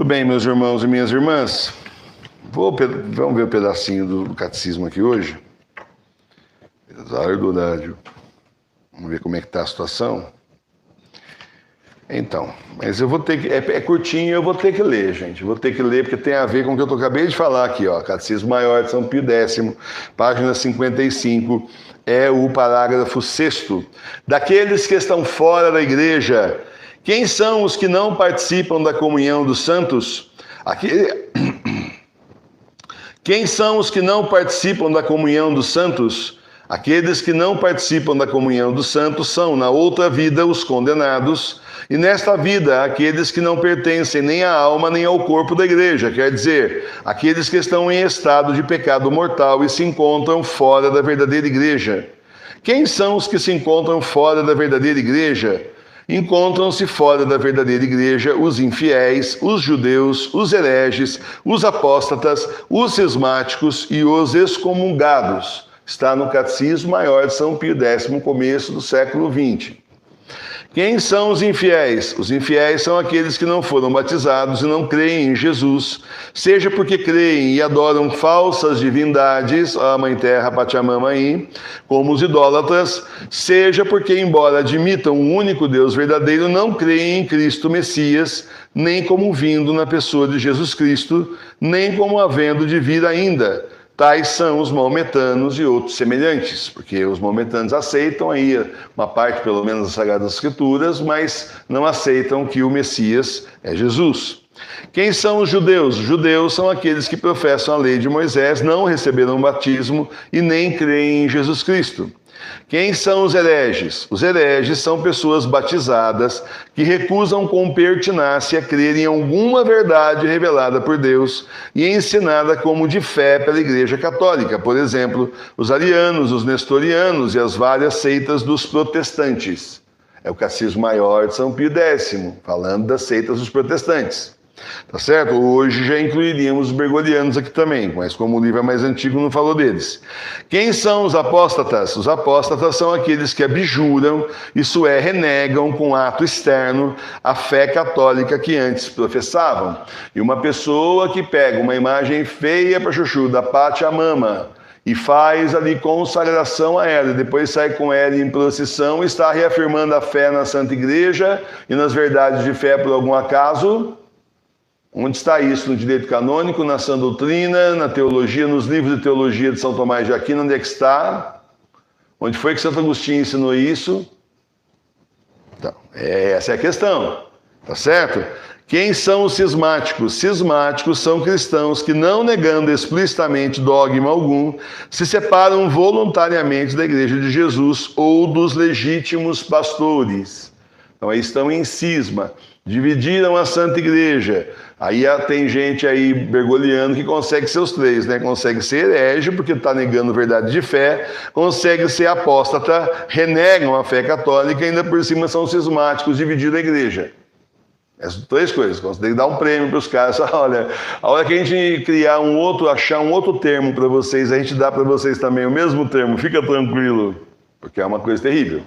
Tudo bem, meus irmãos e minhas irmãs? Vamos ver um pedacinho do catecismo aqui hoje. Apesar do horário. Vamos ver como é que está a situação. Então, mas eu vou ter que... É curtinho, eu vou ter que ler, gente. Vou ter que ler porque tem a ver com o que eu acabei de falar aqui, ó. Catecismo Maior de São Pio X, página 55, é o parágrafo 6º. Daqueles que estão fora da igreja, quem são os que não participam da comunhão dos santos? Quem são os que não participam da comunhão dos santos? Aqueles que não participam da comunhão dos santos são, na outra vida, os condenados, e nesta vida, aqueles que não pertencem nem à alma nem ao corpo da igreja, quer dizer, aqueles que estão em estado de pecado mortal e se encontram fora da verdadeira igreja. Quem são os que se encontram fora da verdadeira igreja? Encontram-se fora da verdadeira igreja os infiéis, os judeus, os hereges, os apóstatas, os cismáticos e os excomungados. Está no Catecismo Maior de São Pio X, começo do século XX. Quem são os infiéis? Os infiéis são aqueles que não foram batizados e não creem em Jesus, seja porque creem e adoram falsas divindades, a Mãe Terra, Pachamama aí, como os idólatras, seja porque, embora admitam um único Deus verdadeiro, não creem em Cristo Messias, nem como vindo na pessoa de Jesus Cristo, nem como havendo de vir ainda. Tais são os maometanos e outros semelhantes, porque os maometanos aceitam aí uma parte, pelo menos, das Sagradas Escrituras, mas não aceitam que o Messias é Jesus. Quem são os judeus? Os judeus são aqueles que professam a lei de Moisés, não receberam batismo e nem creem em Jesus Cristo. Quem são os hereges? Os hereges são pessoas batizadas que recusam com pertinácia crer em alguma verdade revelada por Deus e ensinada como de fé pela Igreja Católica. Por exemplo, os arianos, os nestorianos e as várias seitas dos protestantes. É o Catecismo Maior de São Pio X, falando das seitas dos protestantes. Tá certo? Hoje já incluiríamos os bergolianos aqui também, mas como o livro é mais antigo, não falou deles. Quem são os apóstatas? Os apóstatas são aqueles que abjuram, isso é, renegam com ato externo a fé católica que antes professavam. E uma pessoa que pega uma imagem feia para chuchu da Pachamama e faz ali consagração a ela, e depois sai com ela em procissão, está reafirmando a fé na Santa Igreja e nas verdades de fé por algum acaso. Onde está isso? No direito canônico, na sã doutrina, na teologia, nos livros de teologia de São Tomás de Aquino, onde é que está? Onde foi que Santo Agostinho ensinou isso? Então, essa é a questão, tá certo? Quem são os cismáticos? Cismáticos são cristãos que, não negando explicitamente dogma algum, se separam voluntariamente da Igreja de Jesus ou dos legítimos pastores. Então, aí estão em cisma. Dividiram a Santa Igreja. Aí tem gente aí bergoliano que consegue ser os três, né? Consegue ser herege, porque está negando verdade de fé, consegue ser apóstata, renegam a fé católica e ainda por cima são cismáticos, dividiram a igreja. Essas três coisas. Consegue dar um prêmio para os caras. Olha, a hora que a gente achar um outro termo para vocês, a gente dá para vocês também o mesmo termo, fica tranquilo, porque é uma coisa terrível.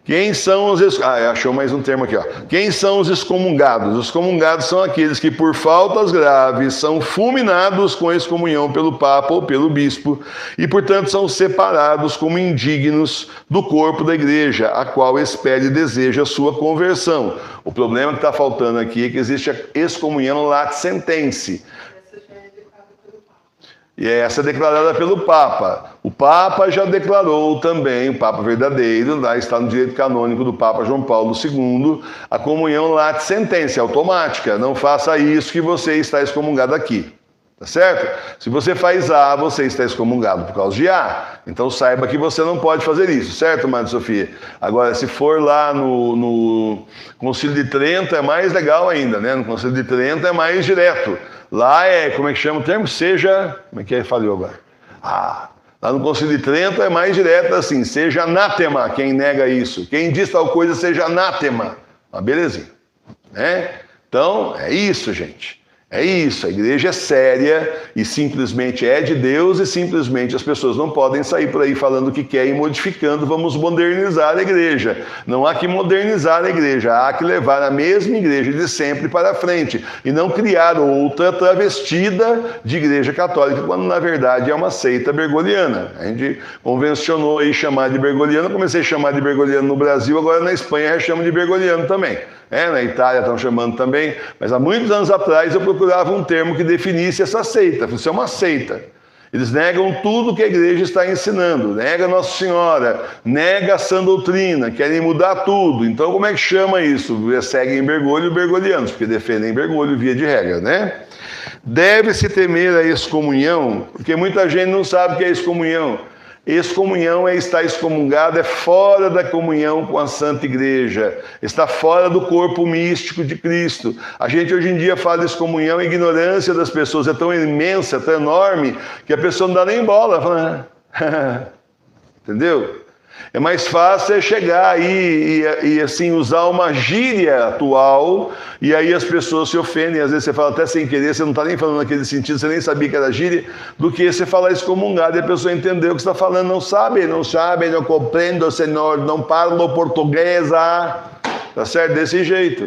Quem são os... achou mais um termo aqui, ó. Quem são os excomungados? Os excomungados são aqueles que, por faltas graves, são fulminados com excomunhão pelo Papa ou pelo Bispo e, portanto, são separados como indignos do corpo da Igreja, a qual espera e deseja a sua conversão. O problema que está faltando aqui é que existe a excomunhão late sententia. E essa é declarada pelo Papa. O Papa já declarou também, o Papa verdadeiro, lá está no direito canônico do Papa João Paulo II, a comunhão late sententia, automática. Não faça isso que você está excomungado aqui. Tá certo? Se você faz A, você está excomungado por causa de A. Então saiba que você não pode fazer isso, certo, Madre Sofia? Agora, se for lá no Concílio de Trento, é mais legal ainda, né? No Concílio de Trento é mais direto. Lá como é que chama o termo? Como é que falhou agora? Lá no Concílio de Trento é mais direto assim, seja anátema quem nega isso. Quem diz tal coisa, seja anátema. Uma belezinha, né? Então, é isso, gente. É isso, a igreja é séria e simplesmente é de Deus e simplesmente as pessoas não podem sair por aí falando o que quer e modificando, vamos modernizar a igreja. Não há que modernizar a igreja, há que levar a mesma igreja de sempre para frente e não criar outra travestida de igreja católica, quando na verdade é uma seita bergoliana. A gente convencionou aí chamar de bergoliano, comecei a chamar de bergoliano no Brasil, agora na Espanha já chamo de bergoliano também. Na Itália estão chamando também, mas há muitos anos atrás eu procurava um termo que definisse essa seita. Isso é uma seita. Eles negam tudo que a igreja está ensinando, nega Nossa Senhora, nega a sã doutrina, querem mudar tudo. Então como é que chama isso? Seguem bergoglio bergolianos, porque defendem bergoglio via de regra, né? Deve-se temer a excomunhão, porque muita gente não sabe o que é excomunhão. Excomunhão é estar excomungado, é fora da comunhão com a Santa Igreja, está fora do corpo místico de Cristo. A gente hoje em dia fala de excomunhão, a ignorância das pessoas é tão imensa, tão enorme, que a pessoa não dá nem bola. Fala, entendeu? É mais fácil chegar aí e assim usar uma gíria atual e aí as pessoas se ofendem. Às vezes você fala até sem querer, você não está nem falando naquele sentido, você nem sabia que era gíria, do que você falar excomungado e a pessoa entender o que você está falando. Não sabe, não compreendo, Senhor, não parlo portuguesa. Tá certo? Desse jeito.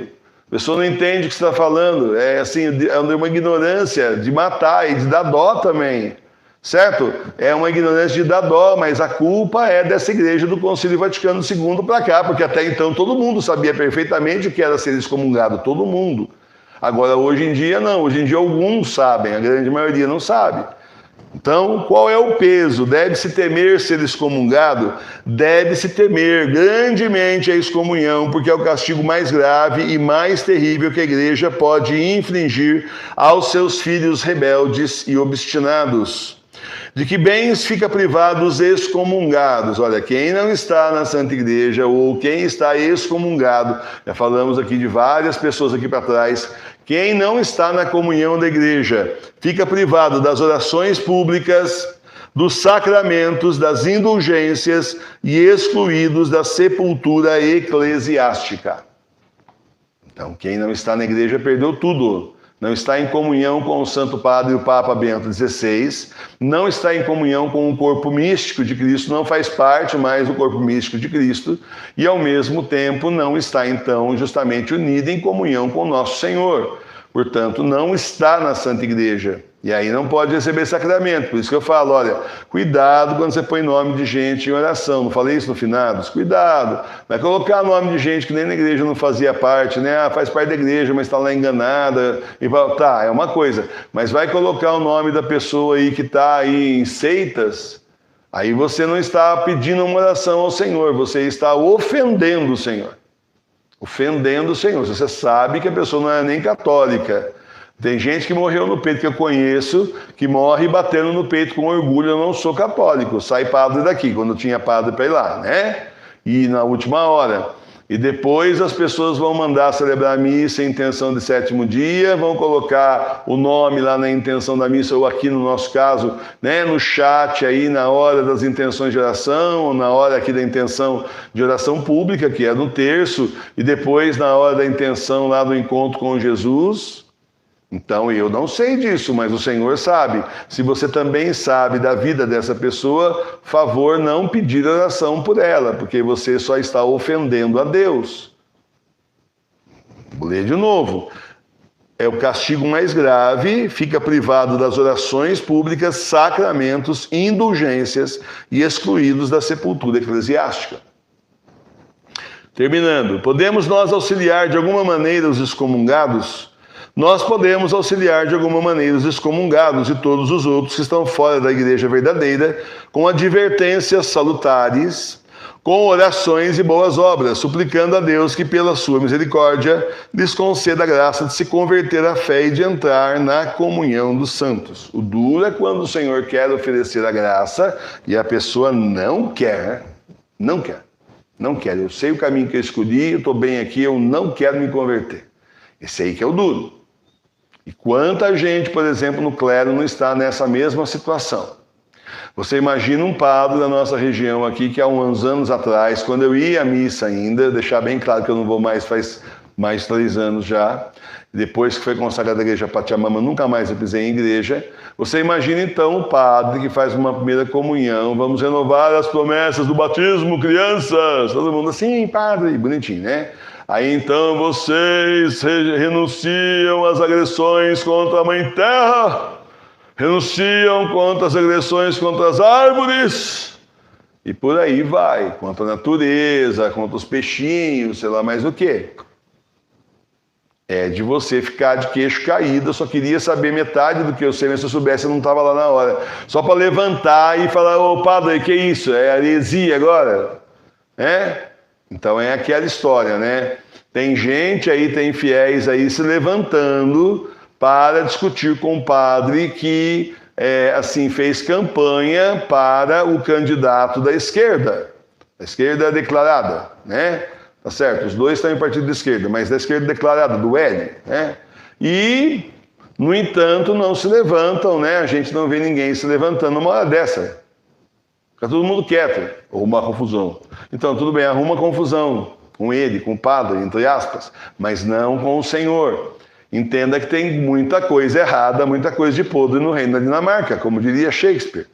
A pessoa não entende o que você está falando. É assim, é uma ignorância de matar e de dar dó também. Certo? É uma ignorância de dar dó, mas a culpa é dessa igreja do Concílio Vaticano II para cá, porque até então todo mundo sabia perfeitamente o que era ser excomungado, todo mundo. Agora, hoje em dia, não. Hoje em dia, alguns sabem, a grande maioria não sabe. Então, qual é o peso? Deve-se temer ser excomungado? Deve-se temer grandemente a excomunhão, porque é o castigo mais grave e mais terrível que a igreja pode infligir aos seus filhos rebeldes e obstinados. De que bens fica privado os excomungados? Olha, quem não está na Santa Igreja ou quem está excomungado, já falamos aqui de várias pessoas aqui para trás, quem não está na comunhão da igreja fica privado das orações públicas, dos sacramentos, das indulgências e excluídos da sepultura eclesiástica. Então, quem não está na igreja perdeu tudo. Não está em comunhão com o Santo Padre, o Papa Bento XVI, não está em comunhão com o corpo místico de Cristo, não faz parte mais do corpo místico de Cristo, e ao mesmo tempo não está então justamente unido em comunhão com o nosso Senhor. Portanto, não está na Santa Igreja. E aí não pode receber sacramento. Por isso que eu falo, olha, cuidado quando você põe nome de gente em oração. Não falei isso no finados? Cuidado. Vai colocar nome de gente que nem na igreja não fazia parte, né? Ah, faz parte da igreja, mas está lá enganada. E tá, é uma coisa. Mas vai colocar o nome da pessoa aí que está aí em seitas, aí você não está pedindo uma oração ao Senhor, você está ofendendo o Senhor. Ofendendo o Senhor. Você sabe que a pessoa não é nem católica. Tem gente que morreu no peito, que eu conheço, que morre batendo no peito com orgulho, eu não sou católico, sai padre daqui, quando tinha padre para ir lá, né? E na última hora. E depois as pessoas vão mandar celebrar a missa em intenção de 7º dia, vão colocar o nome lá na intenção da missa, ou aqui no nosso caso, né, no chat aí na hora das intenções de oração, ou na hora aqui da intenção de oração pública, que é no terço, e depois na hora da intenção lá do encontro com Jesus. Então eu não sei disso, mas o Senhor sabe. Se você também sabe da vida dessa pessoa, favor não pedir oração por ela, porque você só está ofendendo a Deus. Vou ler de novo. É o castigo mais grave, fica privado das orações públicas, sacramentos, indulgências e excluídos da sepultura eclesiástica. Terminando, podemos nós auxiliar de alguma maneira os excomungados? Nós podemos auxiliar de alguma maneira os excomungados e todos os outros que estão fora da igreja verdadeira, com advertências salutares, com orações e boas obras, suplicando a Deus que, pela sua misericórdia, lhes conceda a graça de se converter à fé e de entrar na comunhão dos santos. O duro é quando o Senhor quer oferecer a graça e a pessoa não quer. Eu sei o caminho que eu escolhi, eu estou bem aqui, eu não quero me converter. Esse aí que é o duro. E quanta gente, por exemplo, no clero não está nessa mesma situação. Você imagina um padre da nossa região aqui, que há uns anos atrás, quando eu ia à missa ainda, deixar bem claro que eu não vou mais faz mais de 3 anos já. Depois que foi consagrada a igreja Pachamama, nunca mais eu pisei em igreja. Você imagina então o padre que faz uma primeira comunhão, vamos renovar as promessas do batismo, crianças. Todo mundo assim, padre, bonitinho, né? Aí então vocês renunciam às agressões contra a Mãe Terra, renunciam contra as agressões contra as árvores, e por aí vai, contra a natureza, contra os peixinhos, sei lá mais o quê. É de você ficar de queixo caído. Eu só queria saber metade do que eu sei, mas se eu soubesse eu não estava lá na hora. Só para levantar e falar, ô padre, que isso? É heresia agora? Então é aquela história, né? Tem gente aí, tem fiéis aí se levantando para discutir com o padre que, assim, fez campanha para o candidato da esquerda declarada, né? Tá certo? Os dois estão em partido de esquerda, mas da esquerda declarada, do L, né? E, no entanto, não se levantam, né? A gente não vê ninguém se levantando numa hora dessa. Fica todo mundo quieto, ou uma confusão. Então, tudo bem, arruma confusão com ele, com o padre, entre aspas, mas não com o Senhor. Entenda que tem muita coisa errada, muita coisa de podre no reino da Dinamarca, como diria Shakespeare.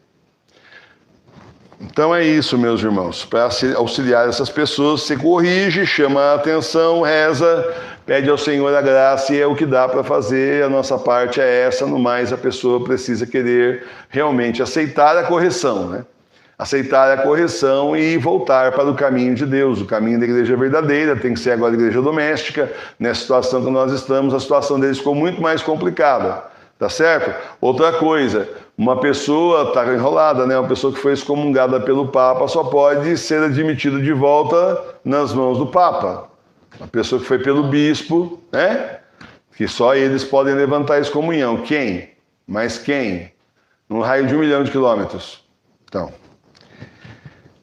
Então é isso, meus irmãos. Para auxiliar essas pessoas, você corrige, chama a atenção, reza, pede ao Senhor a graça, e é o que dá para fazer. A nossa parte é essa, no mais a pessoa precisa querer realmente aceitar a correção, né? Aceitar a correção e voltar para o caminho de Deus, o caminho da igreja verdadeira. Tem que ser agora a igreja doméstica. Nessa situação que nós estamos, a situação deles ficou muito mais complicada, tá certo? Outra coisa, uma pessoa está enrolada, né? Uma pessoa que foi excomungada pelo Papa só pode ser admitida de volta nas mãos do Papa. Uma pessoa que foi pelo bispo, né? Que só eles podem levantar a excomunhão. Quem? Mas quem? Num raio de 1 milhão de quilômetros. Então,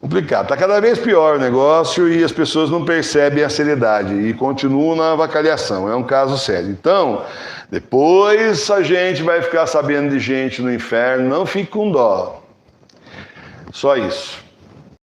complicado. Está cada vez pior o negócio e as pessoas não percebem a seriedade e continuam na avacalhação. É um caso sério. Então, depois a gente vai ficar sabendo de gente no inferno. Não fique com dó. Só isso.